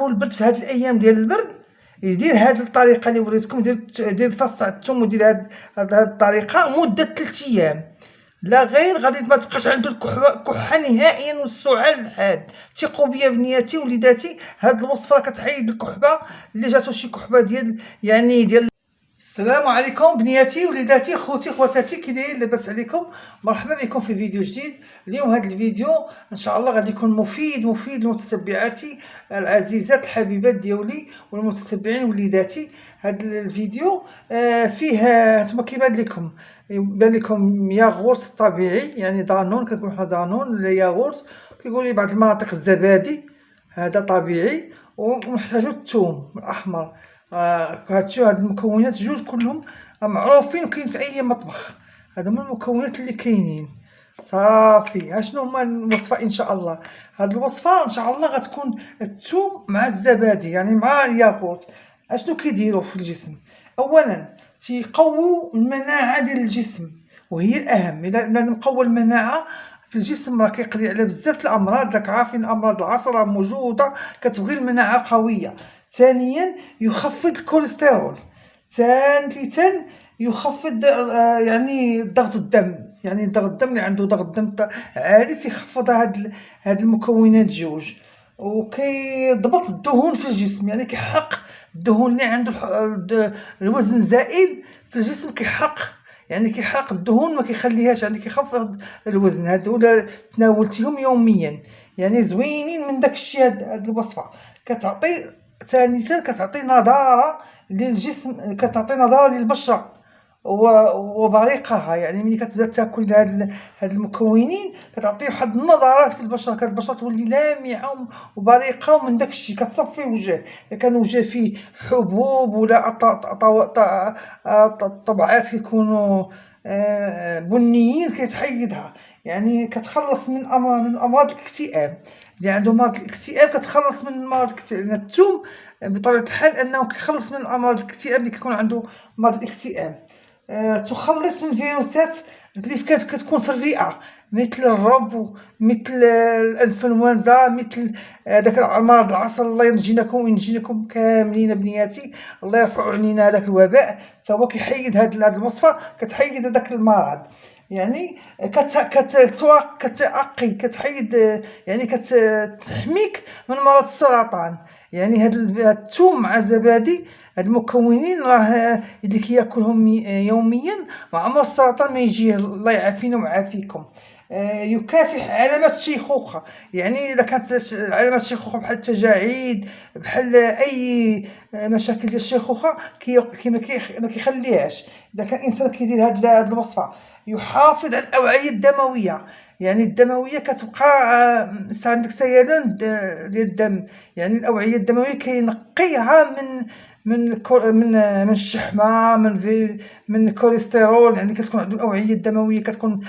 تعرفوا البرد في هاد الايام ديال البرد يدير هاد الطريقه اللي وريتكم، دير فص تاع الثوم ودير هاد الطريقه مده 3 ايام، لا غير غادي ما تبقاش عنده الكحه نهائيا والسعال الحاد. ثقوا بيا بنياتي وليداتي، هاد الوصفه كتحيد الكحبه اللي جاتو شي كحبه ديال. السلام عليكم بنياتي وليداتي، خوتي خواتاتي، كي دايرين؟ لاباس عليكم؟ مرحبا بكم في فيديو جديد. اليوم هذا الفيديو ان شاء الله غادي يكون مفيد لمتتبعاتي العزيزات الحبيبات ديالي والمتتبعين وليداتي. هذا الفيديو فيه نتوما كيبان لكم ياغورت طبيعي، يعني دانون، كنقول حنا دانون ولا ياغورت، كيقول لي بعض المناطق الزبادي، هذا طبيعي. ونحتاجو الثوم الاحمر. هادشي، هاد المكونات جوج كلهم معروفين وكاين في اي مطبخ. هادو هما المكونات اللي كاينين صافي. اشنو هما الوصفه؟ ان شاء الله هاد الوصفه ان شاء الله غتكون الثوم مع الزبادي، يعني مع الياغورت. اشنو كيديروا في الجسم؟ اولا تيقووا المناعه ديال الجسم، وهي الاهم. الا نقوى المناعه في الجسم راه كيقضي على بزاف الامراض، راك عارفين امراض العصر راه موجوده، كتبغي المناعه قويه. ثانيا يخفض الكوليسترول. ثالثا يخفض يعني ضغط الدم، يعني ضغط الدم اللي عنده ضغط الدم عالي تيخفض هاد المكونات جوج. وكيضبط الدهون في الجسم، يعني كيحرق الدهون اللي عنده الوزن زائد في الجسم، يعني كيحرق الدهون، ما كيخليهاش، يعني كيخفض الوزن. هادو الا تناولتيهم يوميا يعني زوينين من داكشي. هاد الوصفه كتعطي ثالثا كتعطي نضاره للجسم، كتعطي نضاره للبشره وبريقها. يعني ملي كتبدا تاكل هاد المكونين كتعطي واحد النضارات في البشره، البشره تولي لامعه وبريقه. ومن داكشي كتصفي الوجه، اذا كان الوجه فيه حبوب ولا طبعات كيكونوا بنيين كتحيدها. يعني كتخلص من امراض الاكتئاب. اللي عنده مرض الاكتئاب كتخلص من مرض الاكتئاب. الثوم بطبيعه الحال انه كيخلص من امراض الاكتئاب اللي كيكون عنده مرض الاكتئاب. تخلص من الفيروسات اللي كتكون في الرئه، مثل الرب، مثل الانفلونزا، مثل داك امراض العصر. الله ينجيناكم وينجيناكم كاملين بنياتي، الله يرفع علينا هذاك الوباء. حتى هو كيحيد هاد الوصفه، كتحيد هذاك المرض. يعني كتعقي، كتحيد، يعني كتحميك من مرض السرطان. يعني هاد الثوم مع الزبادي، هاد المكونين راه اللي كياكلهم يوميا مع عمر السرطان ما يجيه، الله يعافينا ويعافيكم. يكافح علامات الشيخوخه. يعني اذا كانت علامات الشيخوخه بحال التجاعيد، بحال اي مشاكل ديال الشيخوخه، ما كيخليهاش. اذا كان الانسان كيدير هاد الوصفه يحافظ على الاوعيه الدمويه. يعني الدمويه كتبقى عندك سيلان ديال الدم، يعني الاوعيه الدمويه كينقيها من الشحمه، من الكوليسترول. يعني كتكون عنده الاوعيه الدمويه تكون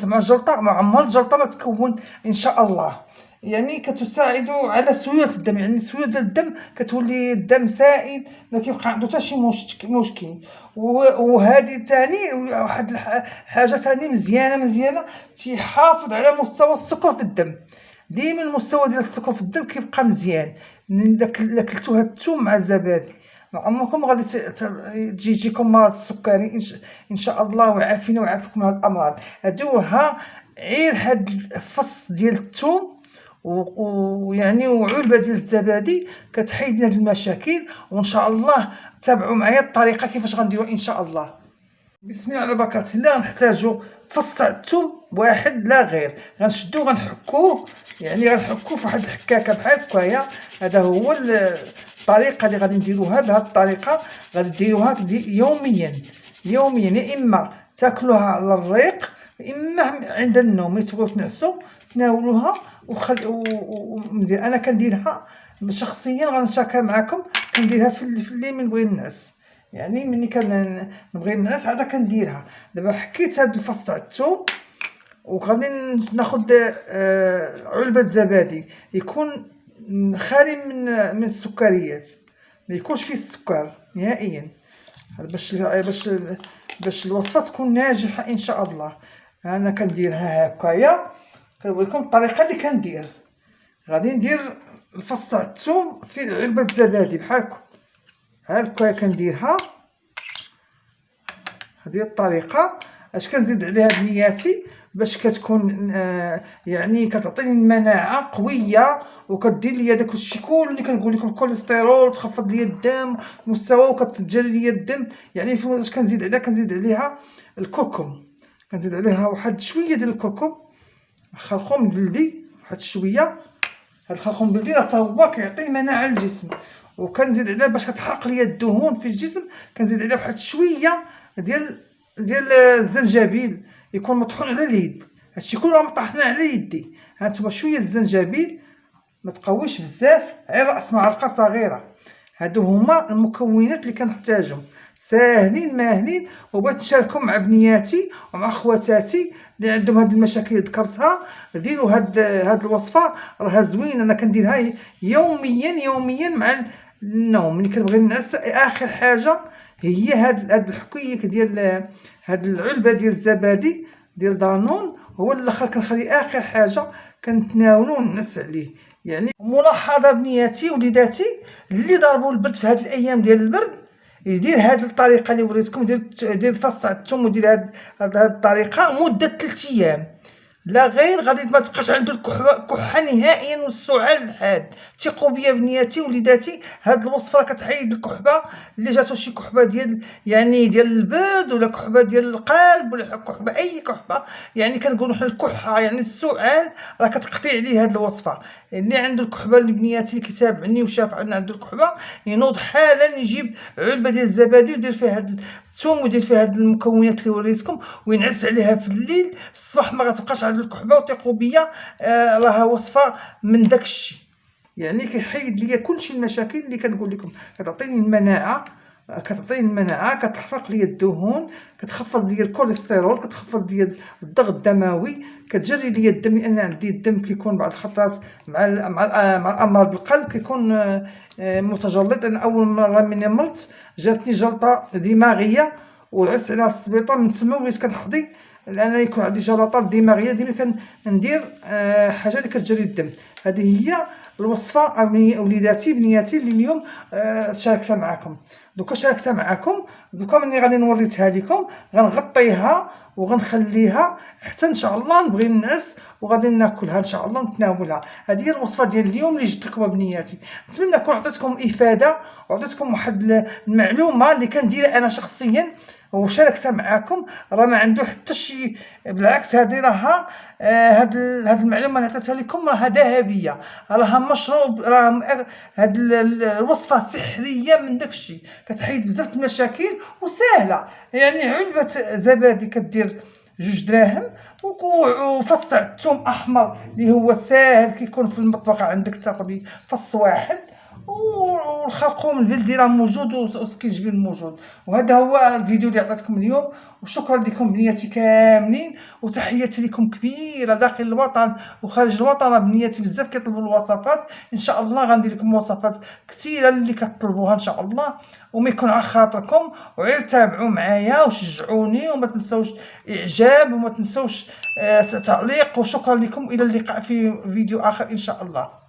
مع الجلطه، مع عمر الجلطه ما تكون ان شاء الله. يعني كتساعد على سيوله الدم، يعني سيوله ديال الدم كتولي الدم سائل، ما كيبقى عنده حتى شي مشكل. وهذه ثاني واحد الحاجه ثاني مزيانه تيحافظ على مستوى السكر في الدم. ديما المستوى ديال السكر في الدم كيبقى مزيان. من داك كلتو هاد الثوم مع الزبادي، عمركم غادي تجيكم مرض السكري ان شاء الله، ويعافينا ويعافيكم من هاد الامراض. هادوها غير هاد الفص ديال الثوم ويعني وعلبه ديال الزبادي كتحيد هاد المشاكل. وان شاء الله تابعوا معايا الطريقه كيفاش غنديروا ان شاء الله. بسم الله على بركه الله. نحتاجوا فص تاع الثوم واحد لا غير، غنشدو غنحكوه، يعني غنحكوه فواحد الحكاكه بحال هكايا. هذا هو الطريقه اللي غادي نديروها. بهذه الطريقه غادي ديروها يوميا. يا اما تاكلوها على الريق، يا اما عند النوم ملي تبغيو تنعسوا تناولوها ومزيان. انا كنديرها شخصيا، غنشاركها معكم، كنديرها في الليل من بغي ننعس. يعني ملي كنبغي ننعس عاد كنديرها. دابا حكيت هاد الفص تاع الثوم، وغادي ناخذ علبه زبادي يكون خالي من السكريات، ما يكونش فيه السكر نهائيا، باش الوصفه تكون ناجحه ان شاء الله. انا كنديرها هكايا، كنوريكم الطريقه اللي كندير. غادي ندير الفص تاع الثوم في علبة زبادي بحال هكا كنديرها. هذه الطريقه. اش كنزيد عليها بنياتي باش كتكون يعني كتعطيني المناعه قويه، وكدير ليا داك الشيء كل اللي كنقول لكم، الكوليسترول، تخفض ليا الدم مستوى، وكتجري ليا الدم. يعني اش كنزيد عليها؟ كنزيد عليها الكركم، كنزيد عليها واحد شويه ديال الكركم، خرقوم بلدي واحد شويه. هاد الخرقوم بلدي راه حتى هو كيعطي مناعه للجسم. وكنزيد عليها باش كتحرق ليا الدهون في الجسم، كنزيد عليها واحد شويه ديال الزنجبيل، يكون مطحون على اليد. هادشي كله مطحنا على يدي. هانتوما شويه الزنجبيل، ما تقويش بزاف، غير راس معلقه صغيره. هادو هما المكونات اللي كنحتاجهم، ساهلين ماهلين. وبغيت نشاركهم مع بنياتي ومع خواتاتي اللي عندهم هاد المشاكل اللي ذكرتها. ديروا هاد الوصفه، راها زوينه. انا كنديرها يوميا مع النوم. ملي كنبغي نعس اخر حاجه هي هاد الحكيك ديال هاد العلبه ديال الزبادي ديال دانون، هو الاخر كنخلي اخر حاجه كنتناولو ونعس عليه. يعني ملاحظه بنياتي وليداتي، اللي ضربوا البرد في هاد الايام ديال البرد يدير هاد الطريقه اللي وريتكم، ديال فص تاع الثوم، ودير هاد الطريقه مده 3 ايام. لا غير غادي ما تبقاش عنده الكحه نهائيا والسعال الحاد. ثقوا بيا بنياتي وليداتي، هاد الوصفه كتحيد الكحبه اللي جاتو، شي كحبه ديال البرد، ولا كحبه ديال القلب، ولا كحبه اي كحبه. يعني كنقولوا حنا الكحه يعني السعال، راه كتقضي عليه هاد الوصفه. اللي عنده الكحبه بنياتي كيتابعني وشاف عندنا عنده الكحبه، ينوض حالا يجيب علبه ديال الزبادي ويدير فيها هاد الثوم، ويدير فيها هاد المكونات اللي وريتكم، وينعس عليها في الليل. الصباح ما غتبقاش عنده الكحبه. وثقوا بيا، راها وصفه من داك الشيء. يعني كيحيد ليا كلشي المشاكل اللي كنقول لكم. كتعطيني المناعه، كتحرق ليا الدهون، كتخفض ليا الكوليسترول، كتخفض ليا الضغط الدموي، كتجري ليا الدم، لان عندي الدم كيكون بعض الخطرات مع امراض القلب كيكون متجلط. انا اول مره من مرضت جاتني جلطه دماغيه، وعزت على السبيطار. من تما وليت كنحظي لان يكون عندي جلطات دماغيه، ديما كندير حاجه اللي كتجري الدم. هذه هي الوصفه وليداتي بنياتي اللي اليوم شاركتها معكم. دوكا ملي غادي نوريتها لكم غنغطيها وغنخليها حتى ان شاء الله نبغي ننعس، وغادي ناكلها ان شاء الله ونتناولها. هذه هي الوصفه ديال اليوم اللي جبت لكم بنياتي. نتمنى نكون عطيتكم افاده وعطيتكم واحد المعلومه اللي كنديرها انا شخصيا وشاركتها معكم. راه ما عنده حتى شي، بالعكس هذه راها هاد المعلومه اللي عطيتها لكم راها ذهبيه، راها مشروب، راه هاد الوصفه سحريه من داكشي. كتحيد بزاف المشاكل وسهله. يعني علبه زبادي كدير 2 دراهم، وفص تاع الثوم احمر اللي هو ساهل كيكون في المطبخ عندك، تاخدي فص واحد، والخرقوم البلدي راه موجود، والسكينجبيل موجود. وهذا هو الفيديو اللي عطيتكم اليوم. وشكرا لكم بنياتي كاملين، وتحياتي لكم كبيره داخل الوطن وخارج الوطن. بنياتي بزاف كيطلبوا الوصفات، ان شاء الله غندير لكم وصفات كثيره اللي كتطلبوها ان شاء الله، وما يكون على خاطركم. وغير تابعوا معايا وشجعوني، وما تنسوش اعجاب، وما تنسوش تعليق. وشكرا لكم، الى اللقاء في فيديو اخر ان شاء الله.